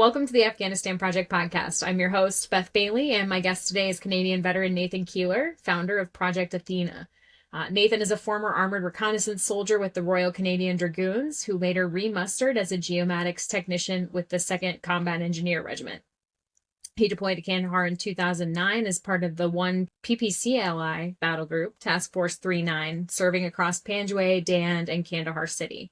Welcome to the Afghanistan Project podcast. I'm your host, Beth Bailey, and my guest today is Canadian veteran Nathan Kehler, founder of Project Athena. Nathan is a former Armoured Reconnaissance soldier with the Royal Canadian Dragoons, who later re-mustered as a Geomatics Technician with the 2nd Combat Engineer Regiment. He deployed to Kandahar in 2009 as part of the 1 PPCLI Battle Group, Task Force 39, serving across Panjwai, Dand, and Kandahar City.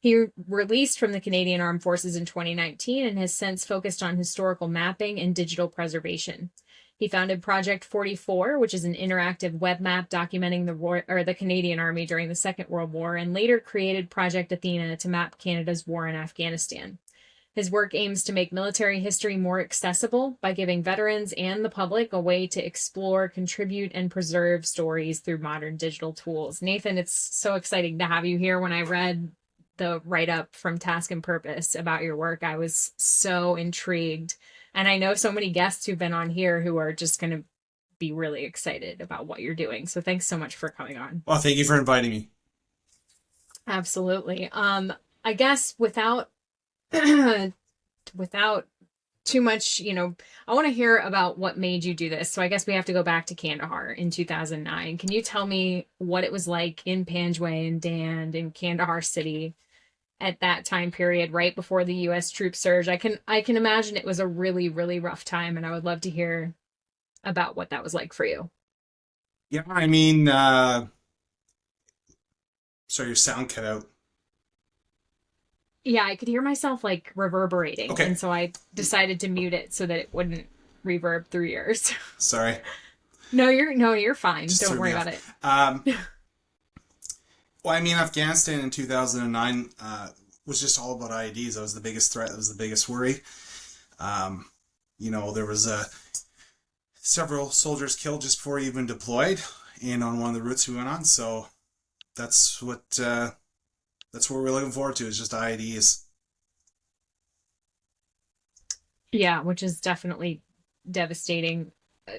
He released from the Canadian Armed Forces in 2019 and has since focused on historical mapping and digital preservation. He founded Project 44, which is an interactive web map documenting the Canadian Army during the Second World War, and later created Project Athena to map Canada's war in Afghanistan. His work aims to make military history more accessible by giving veterans and the public a way to explore, contribute, and preserve stories through modern digital tools. Nathan, it's so exciting to have you here. When I read the write-up from Task and Purpose about your work, I was so intrigued. And I know so many guests who've been on here who are just going to be really excited about what you're doing. So thanks so much for coming on. Well, thank you for inviting me. Absolutely. I guess without too much, I want to hear about what made you do this. So I guess we have to go back to Kandahar in 2009. Can you tell me what it was like in Panjwai and Dand and Kandahar City at that time period, right before the U.S. troop surge? I can imagine it was a really, really rough time, and I would love to hear about what that was like for you. Yeah, sorry, your sound cut out. Yeah, I could hear myself like reverberating. Okay. And so I decided to mute it so that it wouldn't reverb through yours. Sorry. No, you're fine. Just Don't threw worry me about it. Well, Afghanistan in 2009 was just all about IEDs. That was the biggest threat. That was the biggest worry. There was several soldiers killed just before he even deployed, and on one of the routes we went on. So that's what we're looking forward to, is just IEDs. Yeah, which is definitely devastating.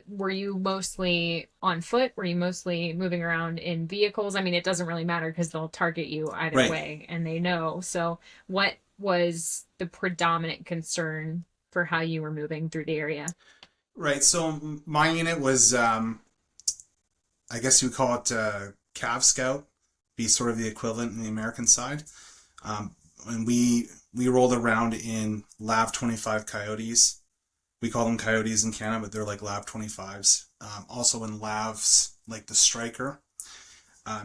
Were you mostly on foot? Were you mostly moving around in vehicles? I mean, it doesn't really matter because they'll target you either Right. way, and they know. So what was the predominant concern for how you were moving through the area? Right. So my unit was, I guess you would call it Cav Scout, be sort of the equivalent in the American side. And we rolled around in Lav 25 Coyotes. We call them Coyotes in Canada, but they're like Lav 25s. Also in Lavs, like the Striker.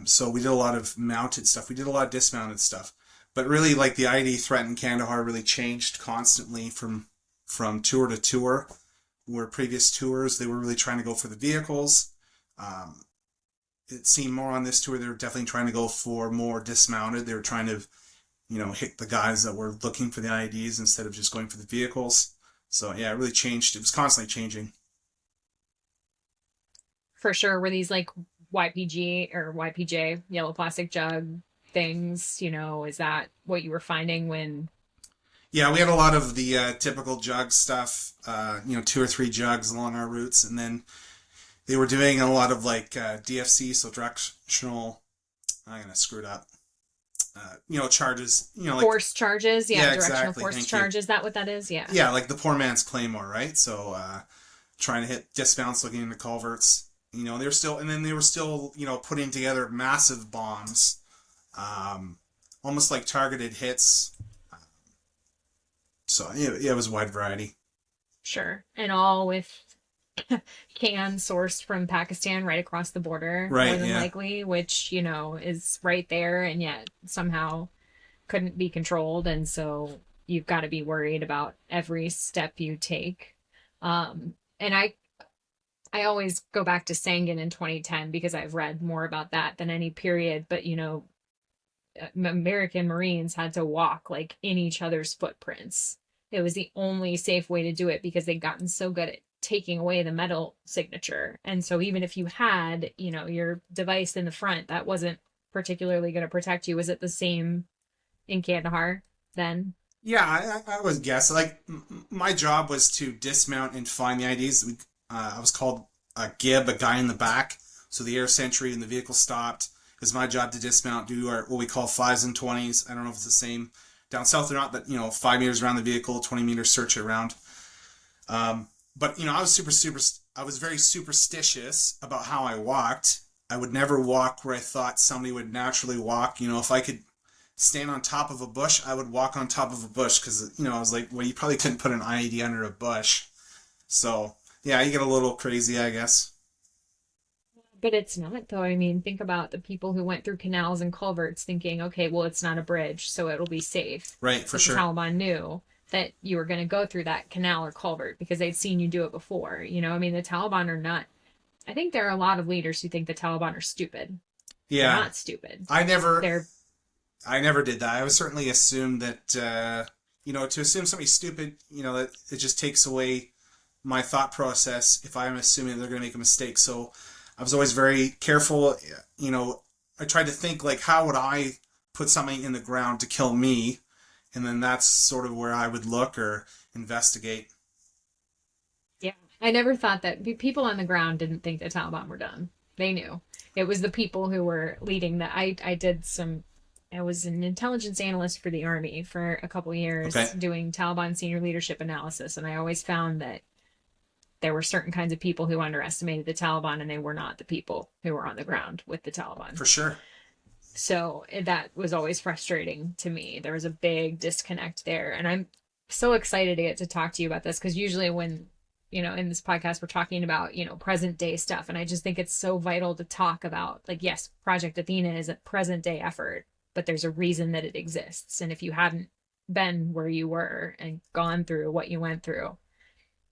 So we did a lot of mounted stuff. We did a lot of dismounted stuff. But really, like, the IED threat in Kandahar really changed constantly from tour to tour. Where previous tours, they were really trying to go for the vehicles. It seemed more on this tour, they were definitely trying to go for more dismounted. They were trying to, hit the guys that were looking for the IEDs instead of just going for the vehicles. So yeah, it really changed. It was constantly changing. For sure. Were these like YPG or YPJ, yellow plastic jug things? Is that what you were finding when... Yeah, we had a lot of the typical jug stuff, 2 or 3 jugs along our routes. And then they were doing a lot of like DFC, so directional, I'm going to screw it up, charges, like force charges. Yeah, directional exactly. force Thank charges. you. Is that what that is? Yeah. Yeah, like the poor man's Claymore, right? So trying to hit dismounts, looking into culverts. They were still, putting together massive bombs, almost like targeted hits. So yeah, it was a wide variety. Sure. And all with cans sourced from Pakistan right across the border, Right, more than yeah. likely, which, is right there and yet somehow couldn't be controlled. And so you've got to be worried about every step you take. And I always go back to Sangin in 2010 because I've read more about that than any period. But, American Marines had to walk like in each other's footprints. It was the only safe way to do it because they'd gotten so good at taking away the metal signature. And so even if you had, your device in the front, that wasn't particularly going to protect you. Was it the same in Kandahar then? Yeah, I would guess. Like, my job was to dismount and find the IDs. I was called a Gib, a guy in the back. So the air sentry and the vehicle stopped. It was my job to dismount, do what we call 5s and 20s. I don't know if it's the same Down south, they're not that, 5 meters around the vehicle, 20 meters search it around. But I was I was very superstitious about how I walked. I would never walk where I thought somebody would naturally walk. If I could stand on top of a bush, I would walk on top of a bush because, I was like, well, you probably couldn't put an IED under a bush. So, yeah, you get a little crazy, I guess. But it's not, though. I mean, think about the people who went through canals and culverts thinking, okay, well, it's not a bridge, so it'll be safe. Right, for But the sure. Taliban knew that you were going to go through that canal or culvert because they'd seen you do it before. I mean, the Taliban are not, I think there are a lot of leaders who think the Taliban are stupid. They're Yeah. not stupid. I never They're, I never did that. I would certainly assume that to assume somebody's stupid, that it just takes away my thought process if I'm assuming they're going to make a mistake. So I was always very careful. I tried to think like, how would I put something in the ground to kill me? And then that's sort of where I would look or investigate. yeah. I never thought that people on the ground didn't think the Taliban were done. They knew. It was the people who were leading that. I was an intelligence analyst for the Army for a couple years Okay. doing Taliban senior leadership analysis. And I always found that there were certain kinds of people who underestimated the Taliban and they were not the people who were on the ground with the Taliban. For sure. So that was always frustrating to me. There was a big disconnect there. And I'm so excited to get to talk to you about this because usually when, in this podcast, we're talking about, present day stuff. And I just think it's so vital to talk about, like, yes, Project Athena is a present day effort, but there's a reason that it exists. And if you hadn't been where you were and gone through what you went through,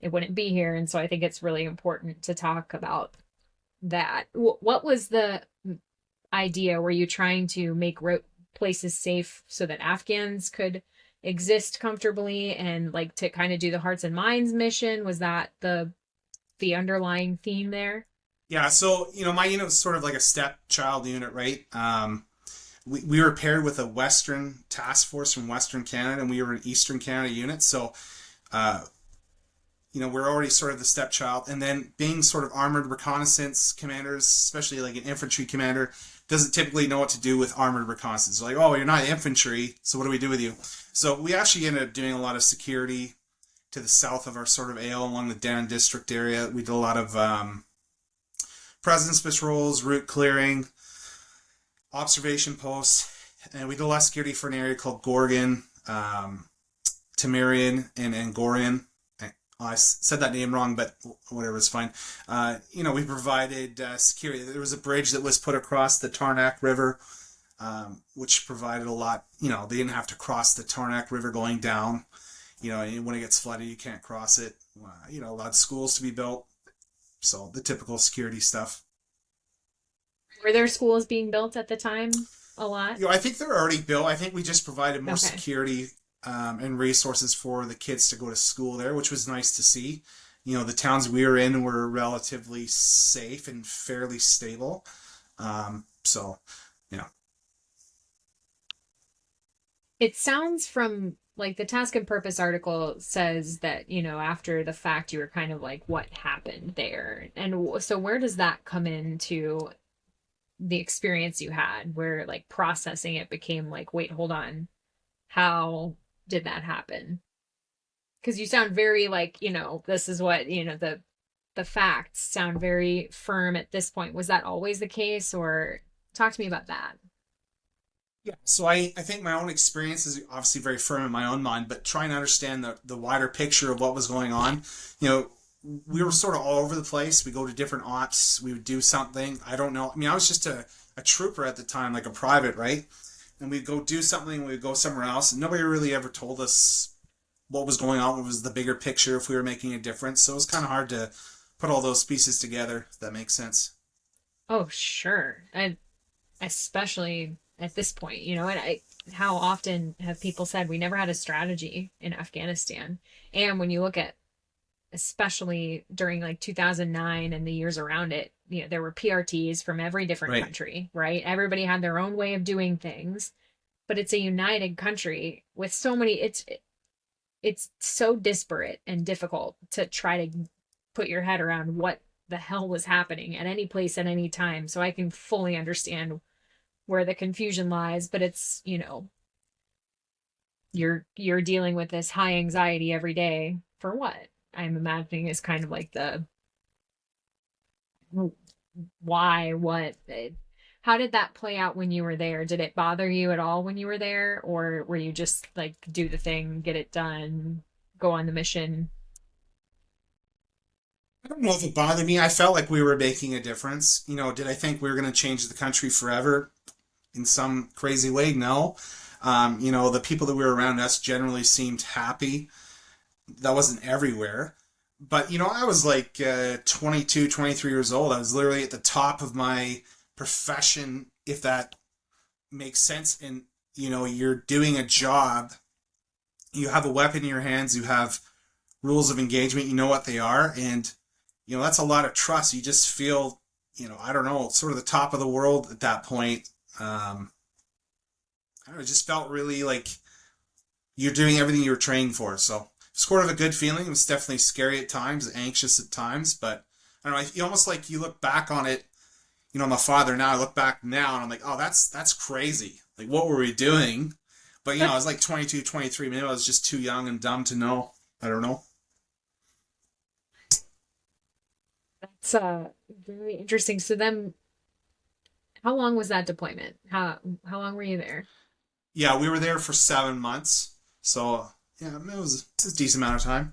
it wouldn't be here. And so I think it's really important to talk about that. What was the idea? Were you trying to make places safe so that Afghans could exist comfortably and like to kind of do the hearts and minds mission? Was that the underlying theme there? Yeah. So, my unit was sort of like a stepchild unit, right? We were paired with a Western task force from Western Canada, and we were an Eastern Canada unit. So, we're already sort of the stepchild. And then being sort of armored reconnaissance commanders, especially like an infantry commander, doesn't typically know what to do with armored reconnaissance. Like, oh, you're not infantry, so what do we do with you? So we actually ended up doing a lot of security to the south of our sort of AO along the Dan District area. We did a lot of presence patrols, route clearing, observation posts, and we did a lot of security for an area called Gorgon, Tamarian, and Angorian. I said that name wrong, but whatever, it's fine. We provided security. There was a bridge that was put across the Tarnak River, which provided a lot. They didn't have to cross the Tarnak River going down. And when it gets flooded, you can't cross it. A lot of schools to be built. So the typical security stuff. Were there schools being built at the time a lot? I think they're already built. I think we just provided more Okay. security and resources for the kids to go to school there, which was nice to see. The towns we were in were relatively safe and fairly stable. So, yeah. It sounds from like the task and purpose article says that, after the fact, you were kind of like, what happened there? And so where does that come into the experience you had where like processing it became like, wait, hold on. How did that happen? Because you sound very like, this is what, the facts sound very firm at this point. Was that always the case, or talk to me about that? Yeah, so I think my own experience is obviously very firm in my own mind, but trying to understand the wider picture of what was going on. We were sort of all over the place. We go to different ops. We would do something. I don't know. I mean, I was just a trooper at the time, like a private, right? And we'd go do something. We'd go somewhere else. And nobody really ever told us what was going on. What was the bigger picture, if we were making a difference. So it was kind of hard to put all those pieces together, if that makes sense. Oh, sure. And especially at this point, how often have people said we never had a strategy in Afghanistan? And when you look at, especially during like 2009 and the years around it, there were PRTs from every different Right. country, right? Everybody had their own way of doing things, but it's a united country with so many, it's so disparate and difficult to try to put your head around what the hell was happening at any place at any time. So I can fully understand where the confusion lies, but it's, you're dealing with this high anxiety every day for what? I'm imagining is kind of like the why, what, how did that play out when you were there? Did it bother you at all when you were there, or were you just like do the thing, get it done, go on the mission? I don't know if it bothered me. I felt like we were making a difference. Did I think we were going to change the country forever in some crazy way? No. The people that we were around us generally seemed happy. That wasn't everywhere. But, I was like 22, 23 years old. I was literally at the top of my profession, if that makes sense. And, you're doing a job. You have a weapon in your hands. You have rules of engagement. You know what they are. And, that's a lot of trust. You just feel, I don't know, sort of the top of the world at that point. I don't know, it just felt really like you're doing everything you were trained for. So it's sort of a good feeling. It was definitely scary at times, anxious at times, but I don't know. You almost like you look back on it. I'm a father now. I look back now and I'm like, oh, that's crazy. Like, what were we doing? But I was like 22, 23. Maybe I was just too young and dumb to know. I don't know. That's very interesting. So then, how long was that deployment? How long were you there? Yeah, we were there for 7 months. So yeah, it was a decent amount of time.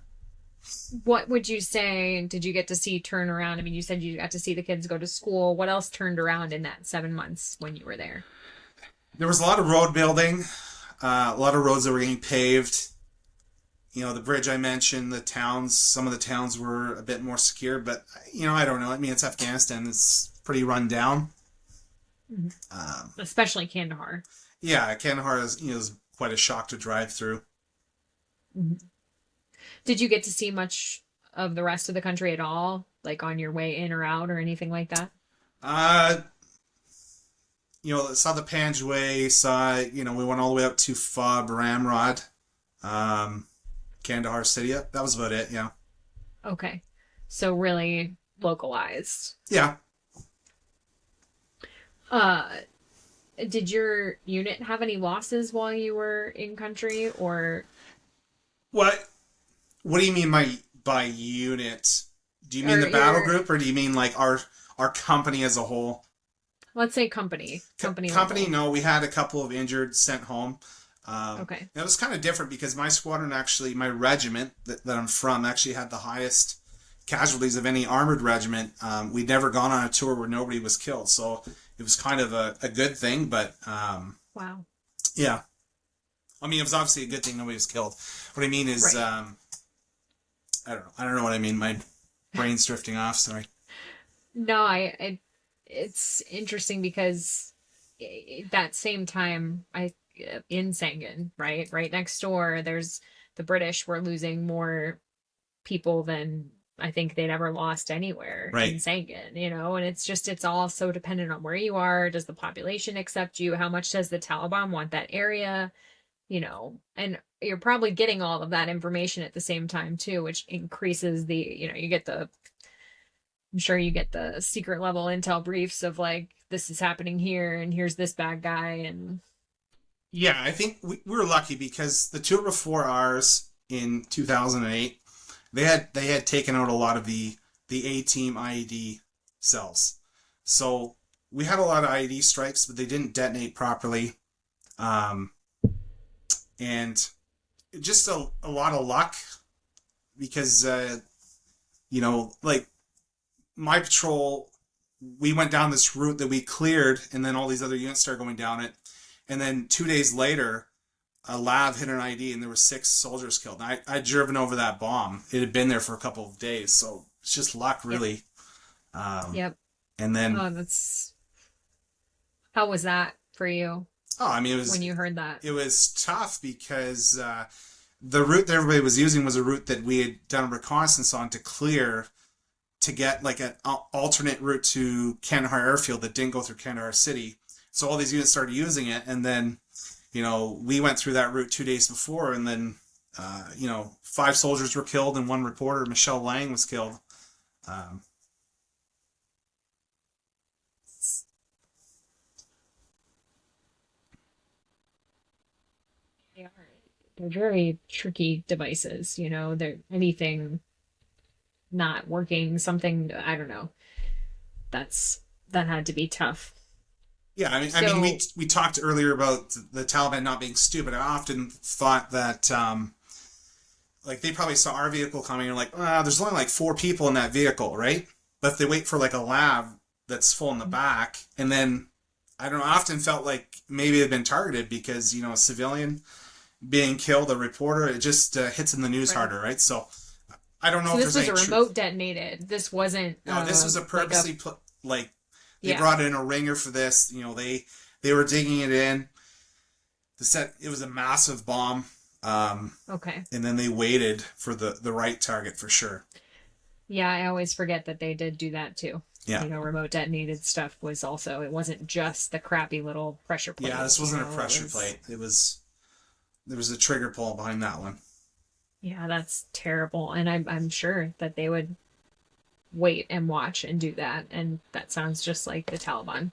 What would you say did you get to see turn around? I mean, you said you got to see the kids go to school. What else turned around in that 7 months when you were there? There was a lot of road building, a lot of roads that were getting paved. The bridge I mentioned, the towns, some of the towns were a bit more secure, but, I don't know. I mean, it's Afghanistan. It's pretty run down. Mhm. Um, Especially Kandahar. yeah, Kandahar is quite a shock to drive through. Mhm. Did you get to see much of the rest of the country at all, like on your way in or out or anything like that? Uh, saw the Panjwai, we went all the way up to Fob, Ramrod, um, Kandahar City. Yeah, that was about it, yeah. Okay. So really localized. Yeah. Uh, did your unit have any losses while you were in country or What do you mean by unit? Do you mean or the battle your group, or do you mean like our company as a whole? let's say company Company, level. no, we had a couple of injured sent home. Okay. It was kind of different because my squadron actually, my regiment that I'm from, actually had the highest casualties of any armored regiment. We'd never gone on a tour where nobody was killed, so it was kind of a good thing. But Wow. yeah, I mean, it was obviously a good thing nobody was killed. What I mean is, Right. I don't know. I don't know what I mean. My brain's drifting off. Sorry. No, it's interesting because that same time in Sangan, right next door, there's the British were losing more people than I think they'd ever lost anywhere in Right. Sangan, and it's all so dependent on where you are. Does the population accept you? How much does the Taliban want that area? And you're probably getting all of that information at the same time too, which increases you get I'm sure you get the secret level intel briefs of like, this is happening here and here's this bad guy. And Yeah, I think we were lucky because the tour before ours in 2008, they had taken out a lot of the A team IED cells. So we had a lot of IED strikes, but they didn't detonate properly. Um, and just a lot of luck because like my patrol, we went down this route that we cleared, and then all these other units started going down it. And then 2 days later, a lav hit an ID, and there were 6 soldiers killed. And I'd driven over that bomb. It had been there for a couple of days, so it's just luck, yep, really. Um, yep. and then, Oh, that's how was that for you I mean, when you heard that? it was tough because the route that everybody was using was a route that we had done a reconnaissance on to clear to get like an alternate route to Kandahar Airfield that didn't go through Kandahar City. So all these units started using it, and then we went through that route 2 days before, and then 5 soldiers were killed and one reporter, Michelle Lang, was killed. Um, Yeah. they're very tricky devices, you know, they're anything not working, something, I don't know. That had to be tough. Yeah, I mean, So, we talked earlier about the Taliban not being stupid. I often thought that like they probably saw our vehicle coming and like, there's only like 4 people in that vehicle, right? But if they wait for like a lab that's full in the back, and then I don't know, I often felt like maybe they've been targeted because a civilian being killed, a reporter, it just hits in the news right. harder, right? So I don't know So if this there's was any a truth. remote detonated. This wasn't No, this was a like a purposely like they yeah. brought in a ringer for this. They were digging it in. It was a massive bomb, Okay. and then they waited for the right target for sure. Yeah, I always forget that they did do that too. Yeah, You know, remote detonated stuff was also, it wasn't just the crappy little pressure yeah. plate, This you wasn't a know, it pressure was, plate. It was There was a trigger pull behind that one. yeah, that's terrible. And I'm sure that they would wait and watch and do that. And that sounds just like the Taliban.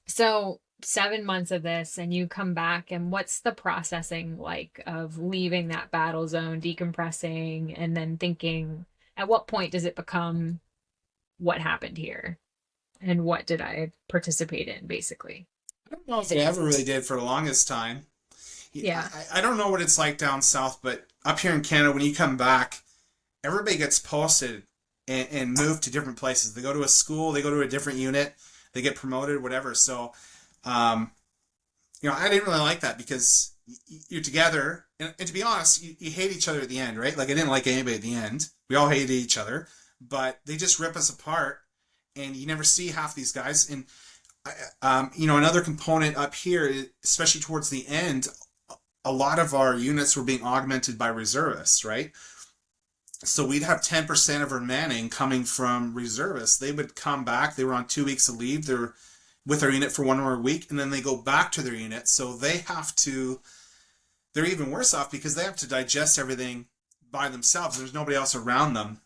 So 7 months of this and you come back, and what's the processing like of leaving that battle zone, decompressing, and then thinking, at what point does it become what happened here? And what did I participate in, basically? I don't know if they ever really did for the longest time. Yeah. I don't know what it's like down south, but up here in Canada, when you come back, everybody gets posted and moved to different places. They go to a school, they go to a different unit, they get promoted, whatever. So, um, I didn't really like that because you're together, and to be honest, you hate each other at the end, right? Like I didn't like anybody at the end. We all hated each other, but they just rip us apart, and you never see half these guys. And another component up here, especially towards the end, a lot of our units were being augmented by reservists, right? So we'd have 10% of our manning coming from reservists. They would come back. They were on 2 weeks of leave. They're with our unit for 1 more week, and then they go back to their unit. So they're even worse off because they have to digest everything by themselves. There's nobody else around them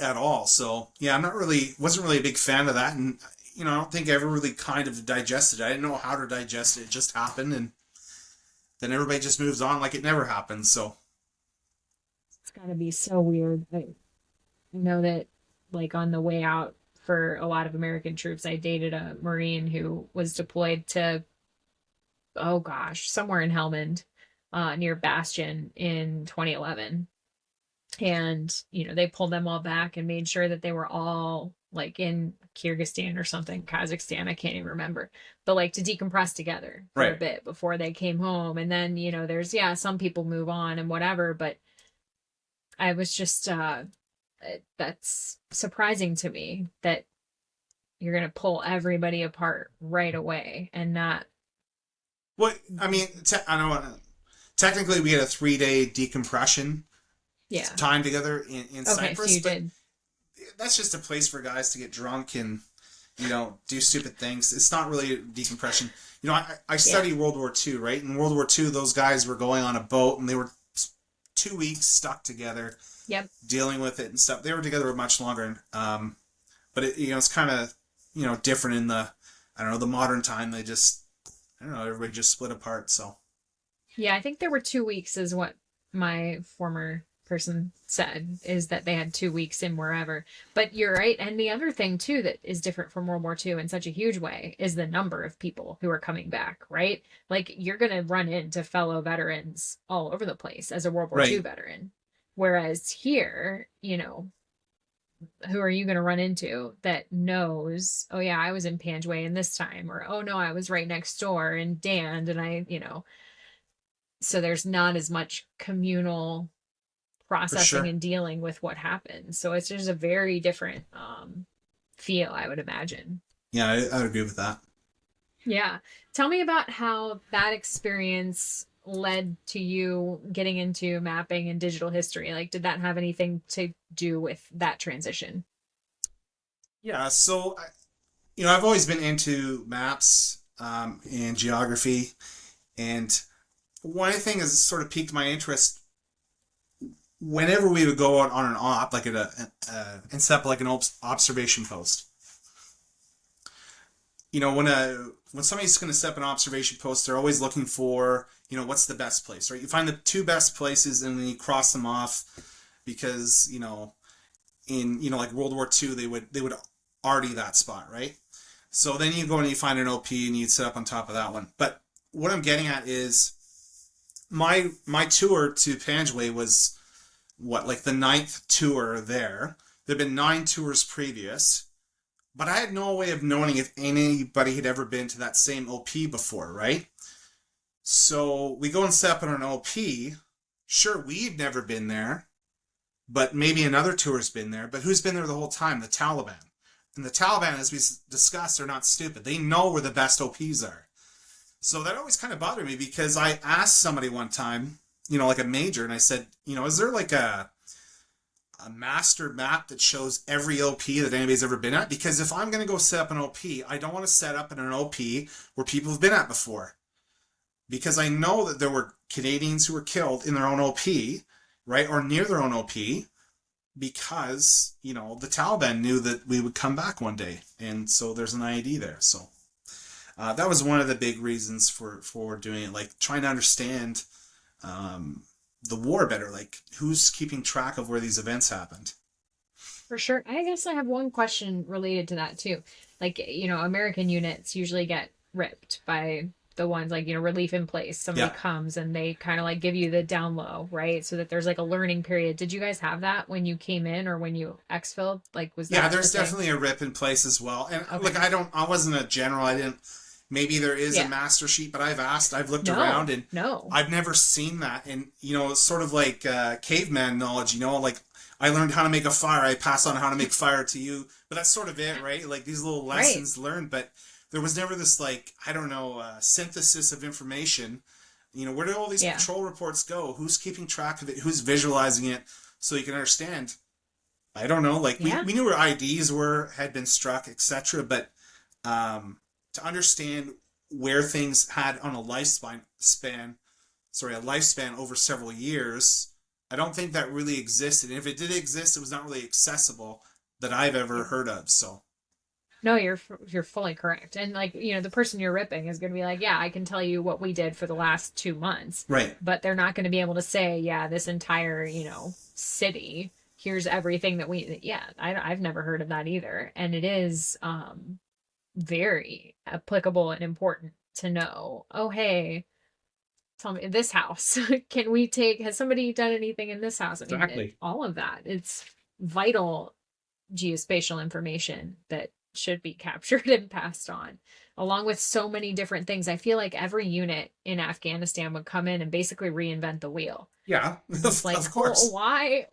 at all. So yeah, wasn't really a big fan of that. And, I don't think I ever really kind of digested it. I didn't know how to digest it. It just happened. And then everybody just moves on like it never happened. So It's got to be so weird. I know that, like, on the way out for a lot of American troops, I dated a Marine who was deployed to, oh gosh, somewhere in Helmand, near Bastion in 2011. And, they pulled them all back and made sure that they were all like in Kyrgyzstan or something, Kazakhstan, I can't even remember, but like to decompress together for a right. bit before they came home. And then, there's, yeah, some people move on and whatever, but I was just, that's surprising to me that you're going to pull everybody apart right away and not, Well, I mean, I don't know. Technically, we had a 3-day decompression yeah. time together in Okay, so Cyprus, you but did. that's just a place for guys to get drunk and do stupid things. It's not really decompression. I Yeah. studied World War II, right? In World War II, those guys were going on a boat and they were 2 weeks stuck together, Yep. dealing with it and stuff. They were together much longer, but it's kind of different in the I don't know the modern time. They just I don't know everybody just split apart. So Yeah, I think there were 2 weeks, is what my former person said, is that they had 2 weeks in wherever. But you're right. And the other thing, too, that is different from World War II in such a huge way is the number of people who are coming back, right? Like you're going to run into fellow veterans all over the place as a World War II right, veteran. Whereas here, who are you going to run into that knows, oh, yeah, I was in Panjwai in this time, or oh, no, I was right next door in Dan, and so there's not as much communal for processing sure. and dealing with what happens. So it's just a very different feel, I would imagine. Yeah, I would agree with that. Yeah. Tell me about how that experience led to you getting into mapping and digital history. Like, did that have anything to do with that transition? Yeah, so I've always been into maps and geography, and one thing has sort of piqued my interest whenever we would go out on an op, like and set up like an observation post. when somebody's going to set up an observation post, they're always looking for, what's the best place, right? You find the two best places and then you cross them off because, in, like World War II, they would arty that spot, right? So then you go and you find an OP and you'd set up on top of that one. But what I'm getting at is my tour to Panjwai was like the 9th tour there. There'd been 9 tours previous, but I had no way of knowing if anybody had ever been to that same OP before, right? So we go and set up on an OP. Sure, we've never been there, but maybe another tour's been there. But who's been there the whole time? The Taliban. And the Taliban, as we discussed, are not stupid. They know where the best OPs are. So that always kind of bothered me because I asked somebody one time, like a major, and I said, is there like a master map that shows every OP that anybody's ever been at? Because if I'm going to go set up an OP, I don't want to set up in an OP where people have been at before. Because I know that there were Canadians who were killed in their own OP, right, or near their own OP, because, the Taliban knew that we would come back one day. And so there's an IED there. So that was one of the big reasons for doing it, like trying to understand the war better, like who's keeping track of where these events happened. For sure. I guess I have one question related to that too. Like, American units usually get ripped by the ones like, relief in place. Somebody comes and they kind of like give you the down low, right? So that there's like a learning period. Did you guys have that when you came in or when you exfilled? Like, was that? Yeah, there's definitely a rip in place as well. And like, I wasn't a general. Maybe there is a master sheet, but I've looked around and I've never seen that. And, it's sort of like caveman knowledge, like I learned how to make a fire. I pass on how to make fire to you, but that's sort of it, right? Like these little lessons learned, but there was never this, like, I don't know, synthesis of information. Where do all these patrol reports go? Who's keeping track of it? Who's visualizing it so you can understand? I don't know. Like, we knew where IDs had been struck, etc. But to understand where things had on a lifespan over several years, I don't think that really existed. And if it did exist, it was not really accessible that I've ever heard of. So. No, you're fully correct. And like, the person you're ripping is going to be like, yeah, I can tell you what we did for the last 2 months. Right. But they're not going to be able to say, yeah, this entire, city, here's everything that I've never heard of that either. And it is very applicable and important to know, oh, hey, tell me this house, has somebody done anything in this house? I mean, exactly. All of that. It's vital geospatial information that should be captured and passed on, along with so many different things. I feel like every unit in Afghanistan would come in and basically reinvent the wheel. Yeah, like, of course. Why?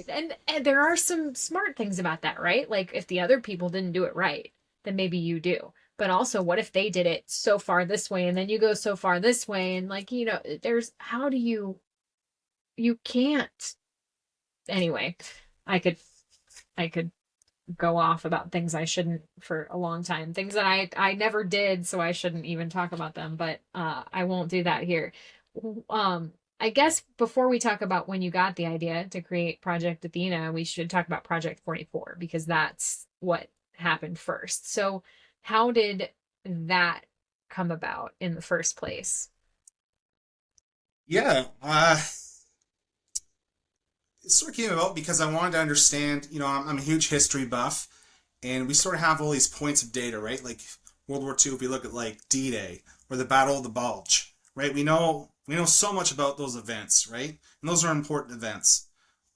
and there are some smart things about that, right? Like, if the other people didn't do it right, then maybe you do. But also, what if they did it so far this way and then you go so far this way? And like, how do you can't. Anyway, I could go off about things I shouldn't for a long time. Things that I never did, so I shouldn't even talk about them, but I won't do that here. I guess before we talk about when you got the idea to create Project Athena, we should talk about Project 44 because that's what happened first. So how did that come about in the first place? Yeah, it sort of came about because I wanted to understand, I'm a huge history buff, and we sort of have all these points of data, right? Like World War II, if we look at like D-Day or the Battle of the Bulge, right? We know so much about those events, right? And those are important events.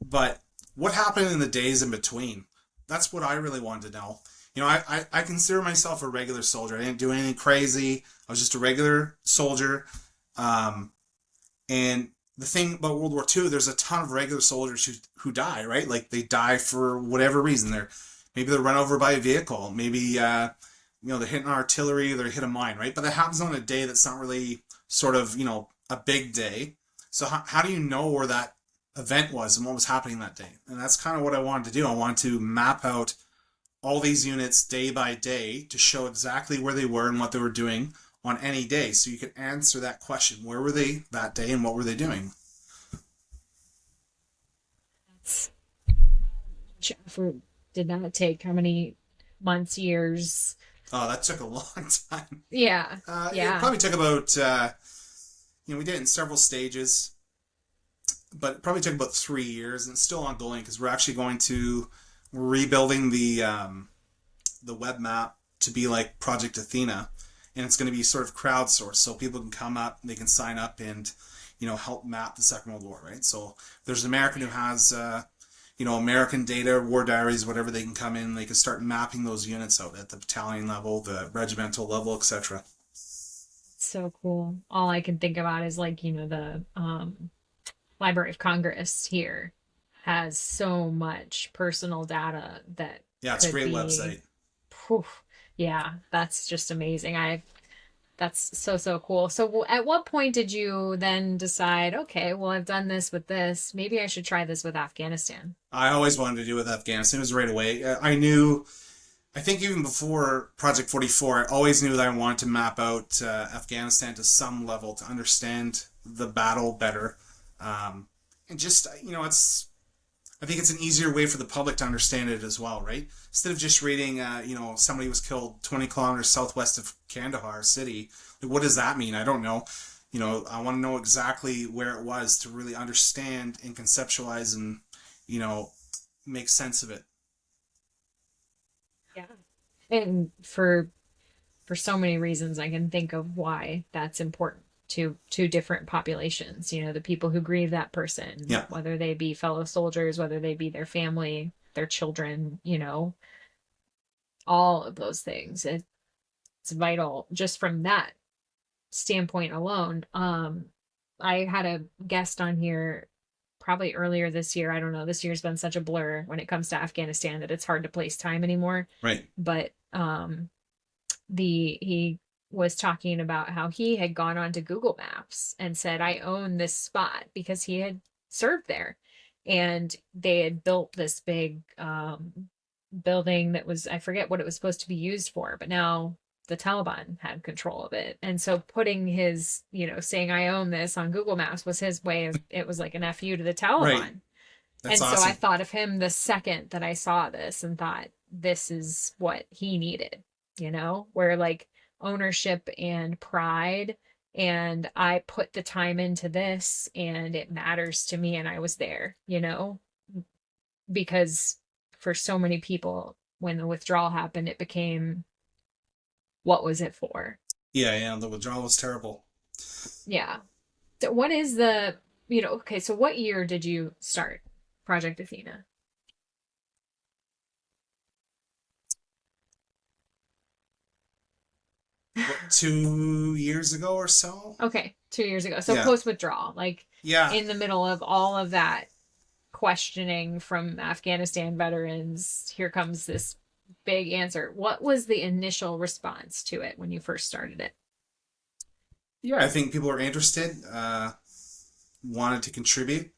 But what happened in the days in between? That's what I really wanted to know. I consider myself a regular soldier. I didn't do anything crazy. I was just a regular soldier. And the thing about World War II, there's a ton of regular soldiers who die, right? Like they die for whatever reason. Maybe they're run over by a vehicle. Maybe they're hitting artillery, they're hit a mine, right? But that happens on a day that's not really sort of a big day. So how do you know where that event was and what was happening that day? And that's kind of what I wanted to do. I wanted to map out all these units day by day to show exactly where they were and what they were doing on any day, so you could answer that question: where were they that day and what were they doing? How much effort did that take? How many months, years? Oh, that took a long time. Yeah. It Yeah. probably took about, we did it in several stages, but it probably took about 3 years, and it's still ongoing because we're rebuilding the web map to be like Project Athena, and it's going to be sort of crowdsourced, so people can come up, they can sign up, and help map the Second World War, right? So there's an American who has American data, war diaries, whatever. They can come in, they can start mapping those units out at the battalion level, the regimental level, etc. So cool. All I can think about is like, the Library of Congress here has so much personal data that Yeah, it's a could great be, website. phew, yeah, that's just amazing. That's so, so cool. So at what point did you then decide, okay, well, I've done this with this. Maybe I should try this with Afghanistan? I always wanted to do with Afghanistan. It was right away. I knew. I think even before Project 44, I always knew that I wanted to map out Afghanistan to some level to understand the battle better. And just, I think it's an easier way for the public to understand it as well, right? Instead of just reading, somebody was killed 20 kilometers southwest of Kandahar City. Like, what does that mean? I don't know. I want to know exactly where it was to really understand and conceptualize and, you know, make sense of it. Yeah. And for so many reasons I can think of why that's important to different populations, the people who grieve that person, Yeah, whether they be fellow soldiers, whether they be their family, their children, all of those things. It's vital just from that standpoint alone. I had a guest on here probably earlier this year. I don't know, this year's been such a blur when it comes to Afghanistan that it's hard to place time anymore. right. But the he was talking about how he had gone onto Google Maps and said, I own this spot because he had served there. And they had built this big building that was, I forget what it was supposed to be used for, but now the Taliban had control of it. And so putting his, saying I own this on Google Maps was his way of, it was like an FU to the Right. Taliban. That's And so I awesome. thought of him the second that I saw this and thought this is what he needed, where like ownership and pride. And I put the time into this and it matters to me. And I was there, because for so many people, when the withdrawal happened, it became, what was it for? Yeah, yeah. The withdrawal was terrible. Yeah. So what is okay, so what year did you start Project Athena? What, 2 years ago or so? Okay, 2 years ago. So Yeah, post withdrawal, like yeah. in the middle of all of that questioning from Afghanistan veterans, here comes this big answer. What was the initial response to it when you first started it? Yeah, I think people are interested, wanted to contribute.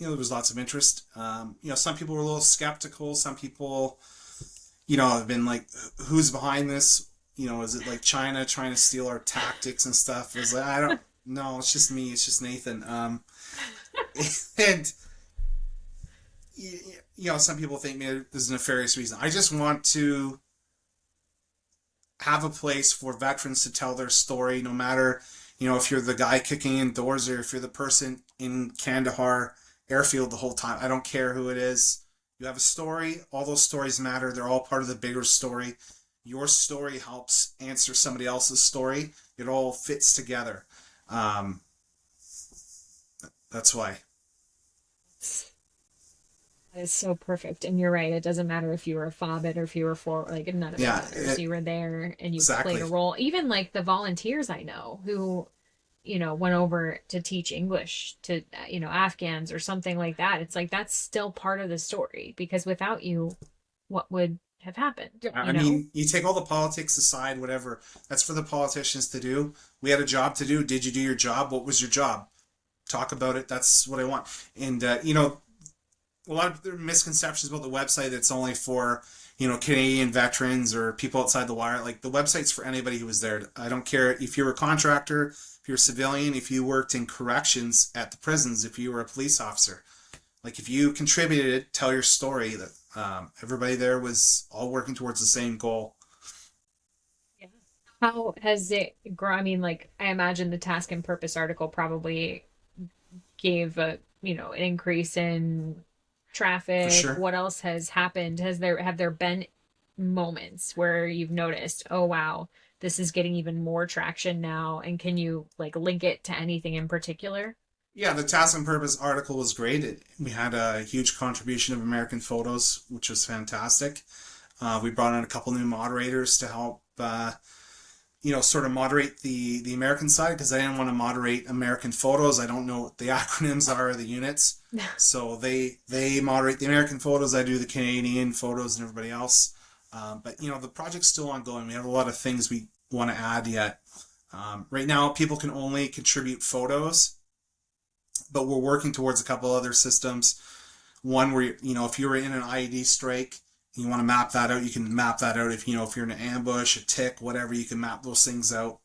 There was lots of interest. Some people were a little skeptical. Some people, have been like, who's behind this? Is it like China trying to steal our tactics and stuff? It's like, I don't know. It's just me. It's just Nathan. And, some people think maybe there's a nefarious reason. I just want to have a place for veterans to tell their story, no matter, if you're the guy kicking in doors or if you're the person in Kandahar airfield the whole time. I don't care who it is. You have a story. All those stories matter. They're all part of the bigger story. Your story helps answer somebody else's story. It all fits together. Um, that's why. That is so perfect. And you're right. It doesn't matter if you were a fobbit or if you were for, like, none of it Yeah, matters. You were there and you played exactly. a role. Even like the volunteers I know who, went over to teach English to, Afghans or something like that. It's like that's still part of the story because without you, what would have happened, Yeah, I you know? mean, you take all the politics aside, whatever. That's for the politicians to do. We had a job to do. Did you do your job? What was your job? Talk about it. That's what I want. And a lot of misconceptions about the website. It's only for Canadian veterans or people outside the wire. Like the website's for anybody who was there. I don't care if you're a contractor, if you're a civilian, if you worked in corrections at the prisons, if you were a police officer. Like if you contributed, tell your story. That everybody there was all working towards the same goal. How has it grown? I mean, like, I imagine the task and purpose article probably gave a, an increase in For traffic. sure. What else has happened? Have there been moments where you've noticed, oh wow, this is getting even more traction now? And can you like link it to anything in particular? Yeah, the task and purpose article was great. We had a huge contribution of American photos, which was fantastic. We brought in a couple new moderators to help, sort of moderate the American side because I didn't want to moderate American photos. I don't know what the acronyms are, the units. So they moderate the American photos. I do the Canadian photos and everybody else. But the project's still ongoing. We have a lot of things we want to add yet. Right now, people can only contribute photos, but we're working towards a couple other systems. One where if you're in an IED strike, you want to map that out, you can map that out. If you're in an ambush, a tick, whatever, you can map those things out.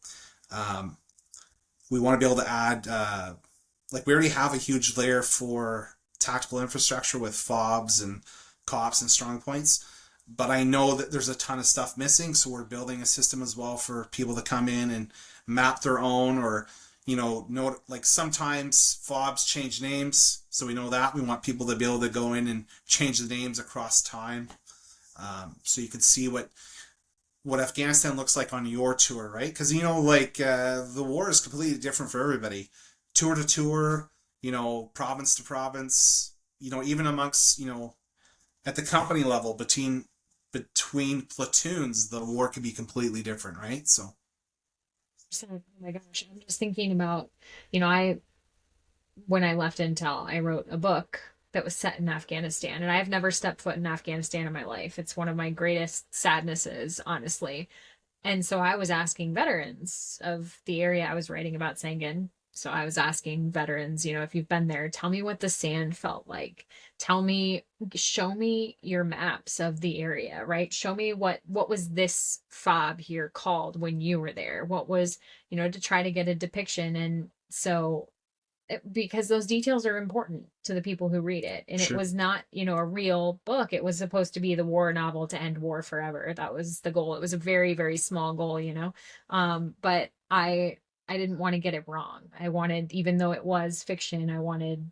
Um, we want to be able to add, we already have a huge layer for tactical infrastructure with FOBs and COPs and strong points. But I know that there's a ton of stuff missing, so we're building a system as well for people to come in and map their own, or note like sometimes FOBs change names, so we know that we want people to be able to go in and change the names across time, so you can see what Afghanistan looks like on your tour, right? Because the war is completely different for everybody, tour to tour, province to province, even amongst at the company level between platoons, the war could be completely different, right? So Oh my gosh, I'm just thinking about, I when I left Intel, I wrote a book that was set in Afghanistan, and I've never stepped foot in Afghanistan in my life. It's one of my greatest sadnesses, honestly. And so I was asking veterans of the area I was writing about, Sangin. So I was asking veterans, if you've been there, tell me what the sand felt like. Tell me, show me your maps of the area, right? Show me what was this fob here called when you were there? What was, to try to get a depiction. And so because those details are important to the people who read it. And it sure. was not, a real book. It was supposed to be the war novel to end war forever. That was the goal. It was a very, very small goal. But I didn't want to get it wrong. I wanted, even though it was fiction, I wanted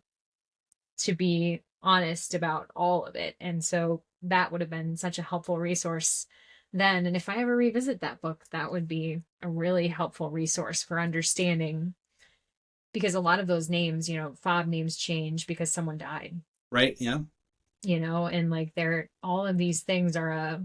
to be honest about all of it. And so that would have been such a helpful resource then. And if I ever revisit that book, that would be a really helpful resource for understanding, because a lot of those names, fob names change because someone died, Right, yeah. and like they're all of these things are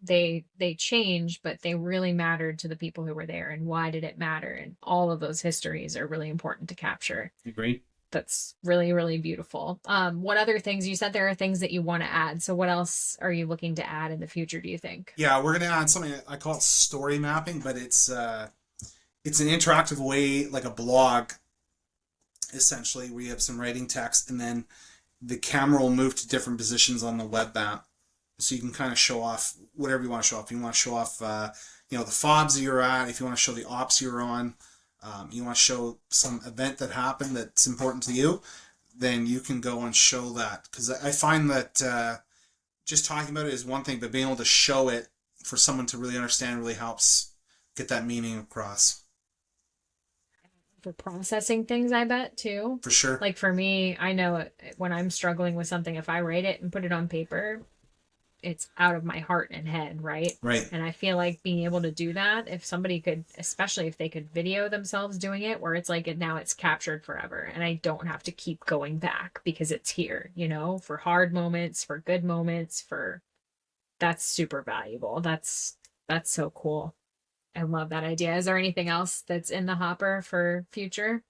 they change, but they really mattered to the people who were there, and why did it matter, and all of those histories are really important to capture. Agree. That's really, really beautiful. What other things, you said there are things that you want to add, so what else are you looking to add in the future, do you think? Yeah, we're gonna add something I call it story mapping, but it's an interactive way, like a blog, essentially, where you have some writing text, and then the camera will move to different positions on the web map, so you can kind of show off whatever you want to show off. You want to show off, the fobs you're at. If you want to show the ops you're on, you want to show some event that happened that's important to you, then you can go and show that. Because I find that just talking about it is one thing, but being able to show it for someone to really understand really helps get that meaning across. For processing things, I bet too. For sure. Like for me, I know when I'm struggling with something, if I write it and put it on paper, it's out of my heart and head, right? Right. And I feel like being able to do that, if somebody could, especially if they could video themselves doing it, where it's like now it's captured forever and I don't have to keep going back because it's here, for hard moments, for good moments, that's super valuable. That's so cool. I love that idea. Is there anything else that's in the hopper for future?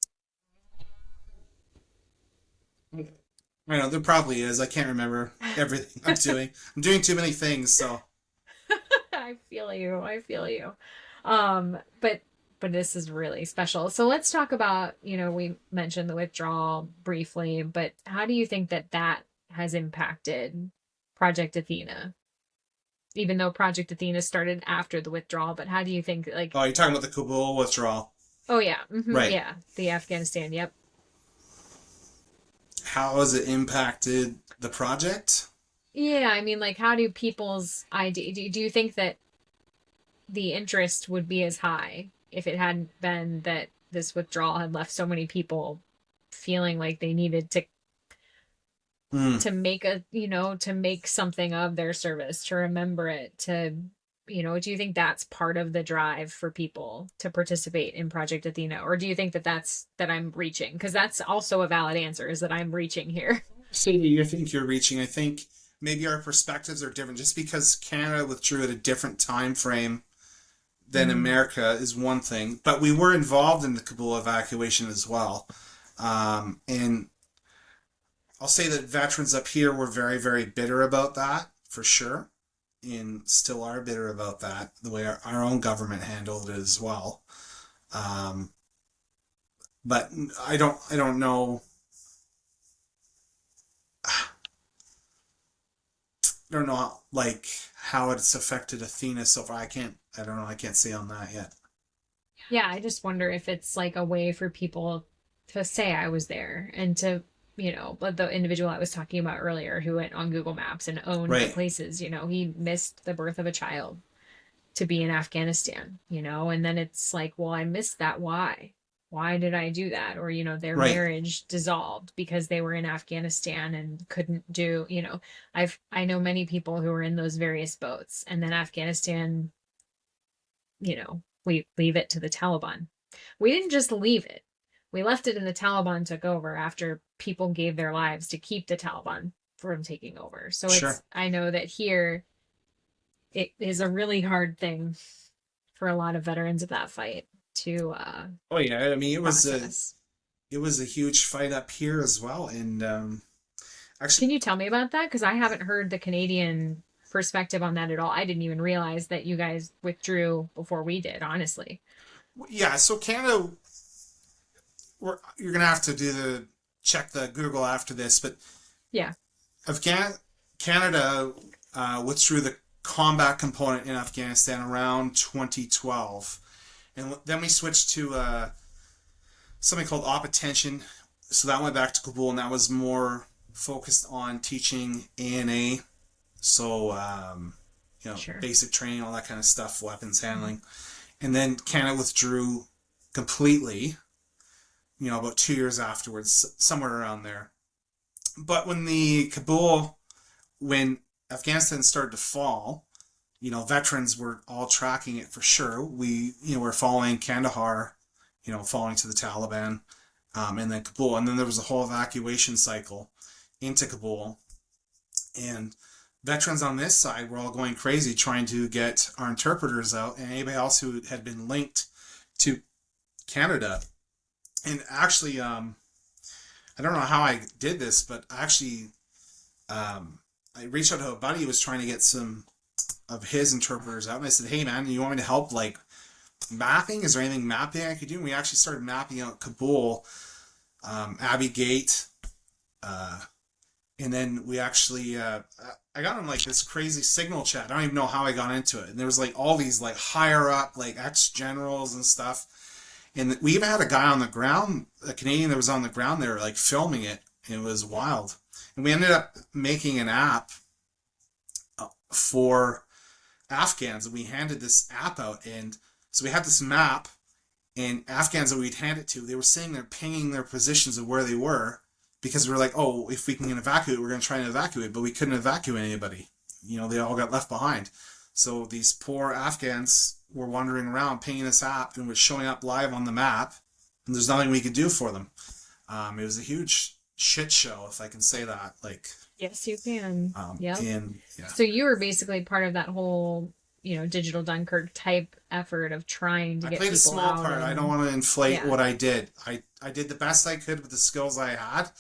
I know there probably is. I can't remember everything I'm doing. I'm doing too many things, so I feel you. I feel you. But this is really special. So let's talk about, we mentioned the withdrawal briefly, but how do you think that has impacted Project Athena? Even though Project Athena started after the withdrawal, but how do you think, like, oh, you're talking about the Kabul withdrawal. oh yeah, Right. yeah, the Afghanistan, yep. How has it impacted the project? Yeah, I mean, like, how do people's idea, do you think that the interest would be as high if it hadn't been that this withdrawal had left so many people feeling like they needed Mm. to make a, to make something of their service, to remember it, to, do you think that's part of the drive for people to participate in Project Athena? Or do you think that I'm reaching? Because that's also a valid answer, is that I'm reaching here. So you think you're reaching. I think maybe our perspectives are different. Just because Canada withdrew at a different time frame than America is one thing, but we were involved in the Kabul evacuation as well. And I'll say that veterans up here were very, very bitter about that, for sure, and still are bitter about that, the way our own government handled it as well. But I don't know. I don't know how it's affected Athena so far. I don't know. I can't say on that yet. Yeah, I just wonder if it's like a way for people to say I was there, and to, but the individual I was talking about earlier who went on Google Maps and owned the Right. places, he missed the birth of a child to be in Afghanistan, and then it's like, well, I missed that. Why? Why did I do that? Or, their Right. marriage dissolved because they were in Afghanistan and couldn't do, I know many people who were in those various boats, and then Afghanistan, we leave it to the Taliban. We didn't just leave it. We left it and the Taliban took over after people gave their lives to keep the Taliban from taking over. So Sure. I know that here it is a really hard thing for a lot of veterans of that fight to Oh yeah. I mean, process. it was a huge fight up here as well, and actually, Can you tell me about that? Because I haven't heard the Canadian perspective on that at all. I didn't even realize that you guys withdrew before we did, honestly. yeah. So Canada, you're gonna have to check the Google after this, but Yeah. Canada withdrew the combat component in Afghanistan around 2012, and then we switched to something called op attention. So that went back to Kabul, and that was more focused on teaching ANA, so Sure. basic training, all that kind of stuff, weapons handling, and then Canada withdrew completely. About 2 years afterwards, somewhere around there. But when Afghanistan started to fall, veterans were all tracking it for sure. We, were following Kandahar, falling to the Taliban, and then Kabul. And then there was a whole evacuation cycle into Kabul. And veterans on this side were all going crazy trying to get our interpreters out and anybody else who had been linked to Canada. And actually, I don't know how I did this, but actually, I reached out to a buddy who was trying to get some of his interpreters out. And I said, hey, man, you want me to help, mapping? Is there anything mapping I could do? And we actually started mapping out Kabul, Abbey Gate, and then we actually, I got on, this crazy signal chat. I don't even know how I got into it. And there was, all these, higher up, ex-generals and stuff. And we even had a guy on the ground, a Canadian that was on the ground there, filming it. It was wild. And we ended up making an app for Afghans. And we handed this app out. And so we had this map. And Afghans that we'd hand it to, they were sitting there pinging their positions of where they were. Because we were like, oh, if we can evacuate, we're going to try and evacuate. But we couldn't evacuate anybody. They all got left behind. So these poor Afghans were wandering around pinging this app and was showing up live on the map, and there's nothing we could do for them. It was a huge shit show, if I can say that. Yes, you can. Yeah. And yeah. So you were basically part of that whole, digital Dunkirk type effort of trying to get I played people a small out. part. I don't want to inflate Yeah. what I did. I did the best I could with the skills I had.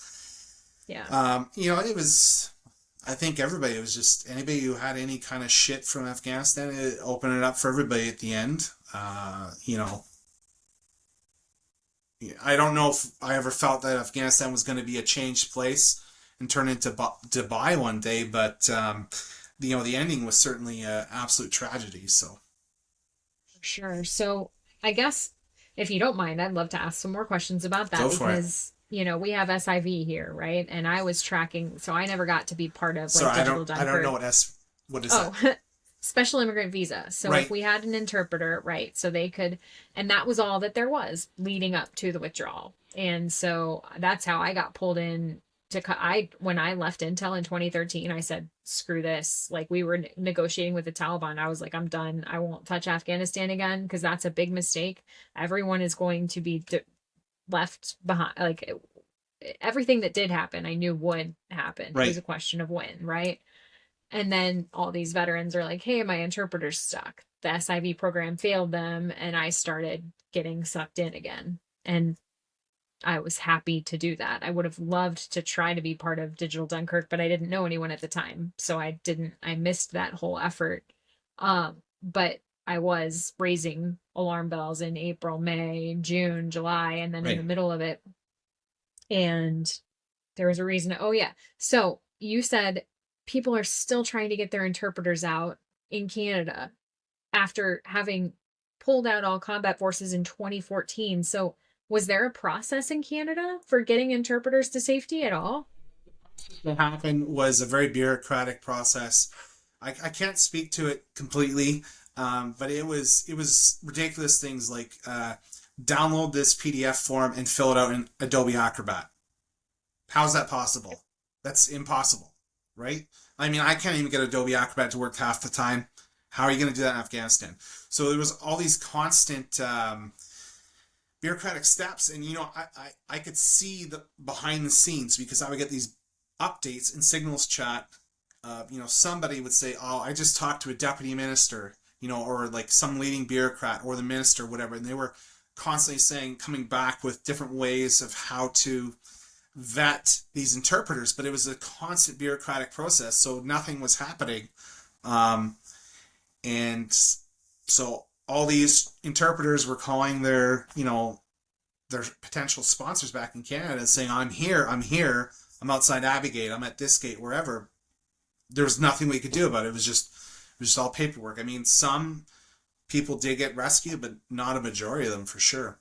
Yeah. It was. I think everybody, it was just anybody who had any kind of shit from Afghanistan, it opened it up for everybody at the end. I don't know if I ever felt that Afghanistan was going to be a changed place and turn into Dubai one day, but the ending was certainly an absolute tragedy. So, Sure. So I guess if you don't mind, I'd love to ask some more questions about that. Go for it. Because we have SIV here, right? And I was tracking, so I never got to be part of so digital Dunkirk. I don't know what is Oh, that? special immigrant visa. So if Right. we had an interpreter, right, so they could, and that was all that there was leading up to the withdrawal. And so that's how I got pulled in to when I left Intel in 2013, I said, screw this. Like we were negotiating with the Taliban. I was like, I'm done. I won't touch Afghanistan again because that's a big mistake. Everyone is going to be left behind. Like everything that did happen, I knew would happen. It was Right. a question of when, right? And then all these veterans are like, hey, my interpreter's stuck. The SIV program failed them, and I started getting sucked in again. And I was happy to do that. I would have loved to try to be part of Digital Dunkirk, but I didn't know anyone at the time. So I missed that whole effort. But I was raising alarm bells in April, May, June, July, and then in the Right. middle of it. And there was a reason. Oh, yeah. So you said people are still trying to get their interpreters out in Canada after having pulled out all combat forces in 2014. So was there a process in Canada for getting interpreters to safety at all? What happened was a very bureaucratic process. I can't speak to it completely, but it was ridiculous things like download this PDF form and fill it out in Adobe Acrobat. How's that possible? That's impossible, right? I mean, I can't even get Adobe Acrobat to work half the time. How are you going to do that in Afghanistan? So there was all these constant bureaucratic steps, and I could see the behind the scenes because I would get these updates in signals chat. Somebody would say, "Oh, I just talked to a deputy minister," or like some leading bureaucrat or the minister, whatever, and they were constantly saying, coming back with different ways of how to vet these interpreters, but it was a constant bureaucratic process, so nothing was happening. Um, and so all these interpreters were calling their potential sponsors back in Canada and saying, I'm outside Abbey, I'm at this gate, wherever. There was nothing we could do about it. It was just all paperwork. I mean, some people did get rescued, but not a majority of them for sure.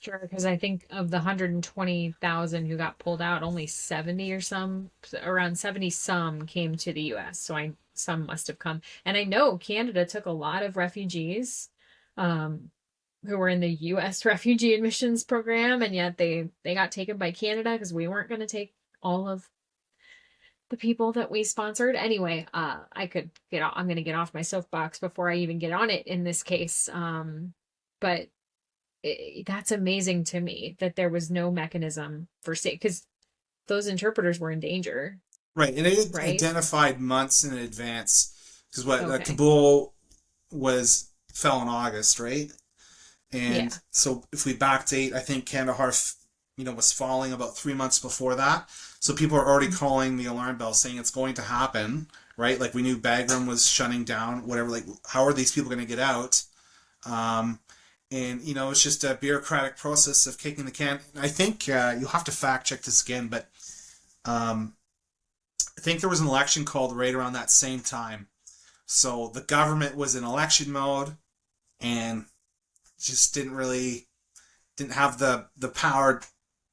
Sure, because I think of the 120,000 who got pulled out, only 70 or some, around 70 some came to the US. So some must have come. And I know Canada took a lot of refugees um, who were in the US refugee admissions program, and yet they got taken by Canada because we weren't going to take all of the people that we sponsored. Anyway, I could get off, I'm going to get off my soapbox before I even get on it in this case. But that's amazing to me that there was no mechanism for safety because those interpreters were in danger, Right, and it right? identified months in advance because what Okay. Kabul was fell in August, right? And Yeah. so if we backdate, I think Kandahar, was falling about 3 months before that. So people are already calling the alarm bell saying it's going to happen, right? Like we knew Bagram was shutting down, whatever. Like, how are these people going to get out? Um, and it's just a bureaucratic process of kicking the can. I think you'll have to fact check this again, but um, I think there was an election called right around that same time. So the government was in election mode and just didn't have the power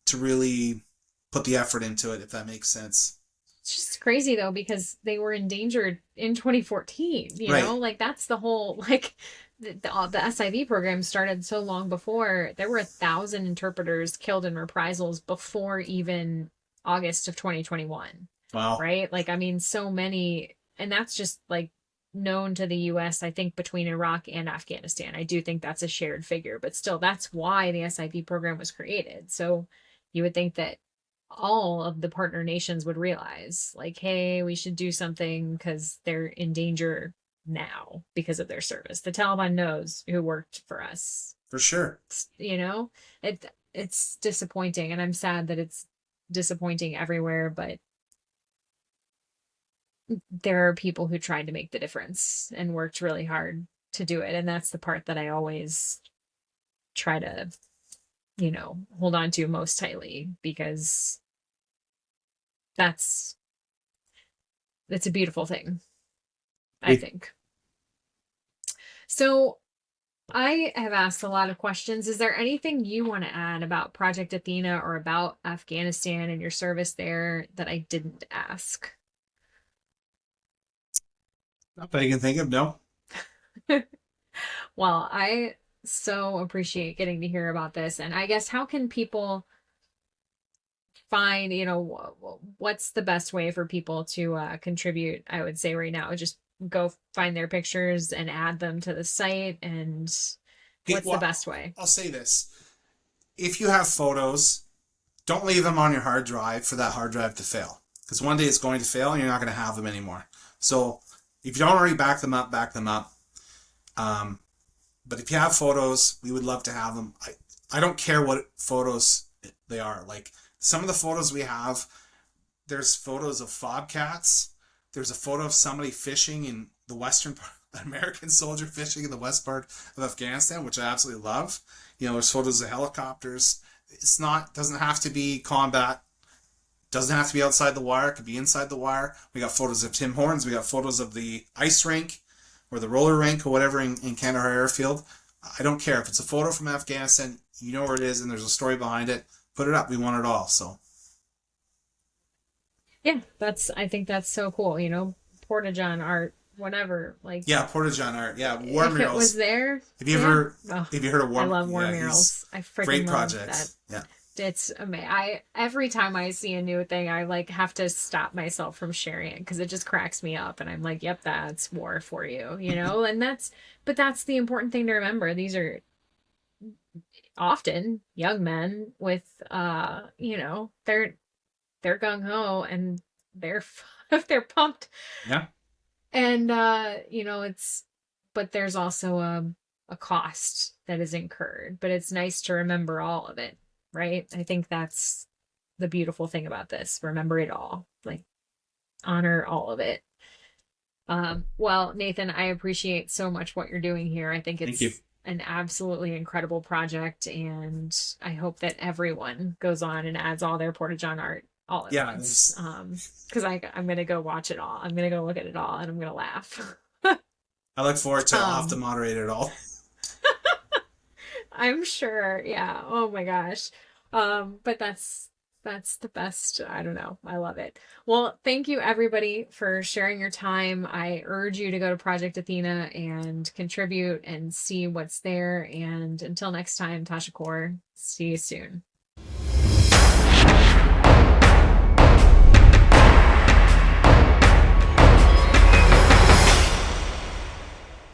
to really put the effort into it, if that makes sense. It's just crazy though because they were endangered in 2014, Right. like that's the whole like the SIV program started so long before. There were 1,000 interpreters killed in reprisals before even August of 2021, Wow. right? Like I mean so many, and that's just like known to the US, I think between Iraq and Afghanistan. I do think that's a shared figure, but still that's why the SIV program was created. So you would think that all of the partner nations would realize like, hey, we should do something because they're in danger now because of their service. The Taliban knows who worked for us. For sure. You know, it's disappointing, and I'm sad that it's disappointing everywhere, but there are people who tried to make the difference and worked really hard to do it, and that's the part that I always try to, hold on to most tightly because that's it's a beautiful thing, I think. So I have asked a lot of questions. Is there anything you want to add about Project Athena or about Afghanistan and your service there that I didn't ask? Not that I can think of, no. Well, I so appreciate getting to hear about this. And I guess how can people find, what's the best way for people to contribute? I would say right now, just go find their pictures and add them to the site. And what's the Well, best way? I'll say this. If you have photos, don't leave them on your hard drive for that hard drive to fail. Because one day it's going to fail and you're not going to have them anymore. So if you don't already back them up, back them up. But if you have photos, we would love to have them. I don't care what photos they are. Like some of the photos we have, there's photos of fobcats. There's a photo of somebody fishing in the western part, an American soldier fishing in the west part of Afghanistan, which I absolutely love. There's photos of helicopters. Doesn't have to be combat. Doesn't have to be outside the wire. It could be inside the wire. We got photos of Tim Hortons. We got photos of the ice rink or the roller rink or whatever in Kandahar Airfield. I don't care. If it's a photo from Afghanistan, you know where it is and there's a story behind it, put it up. We want it all. So Yeah, I think that's so cool. Porta-John art, whatever. Like, yeah, Porta-John art. Yeah, war if murals. it was there. Have you Yeah. ever Oh, have you heard of war? I love war Yeah, murals. I freaking great love projects. that. Yeah. It's amazing. Every time I see a new thing, I like have to stop myself from sharing it because it just cracks me up, and I'm like, "Yep, that's war for you," And that's the important thing to remember. These are often young men with, they're gung ho and they're they're pumped, Yeah. and but there's also a cost that is incurred. But it's nice to remember all of it, right? I think that's the beautiful thing about this. Remember it all, like honor all of it. Well, Nathan, I appreciate so much what you're doing here. I think Thank you. it's an absolutely incredible project, and I hope that everyone goes on and adds all their Porta-John art all at once. Because I'm gonna go watch it all. I'm gonna go look at it all, and I'm gonna laugh. I look forward to off to moderate it all. I'm sure. Yeah. Oh my gosh. But that's the best. I don't know. I love it. Well, thank you everybody for sharing your time. I urge you to go to Project Athena and contribute and see what's there. And until next time, Tasha Kaur, see you soon.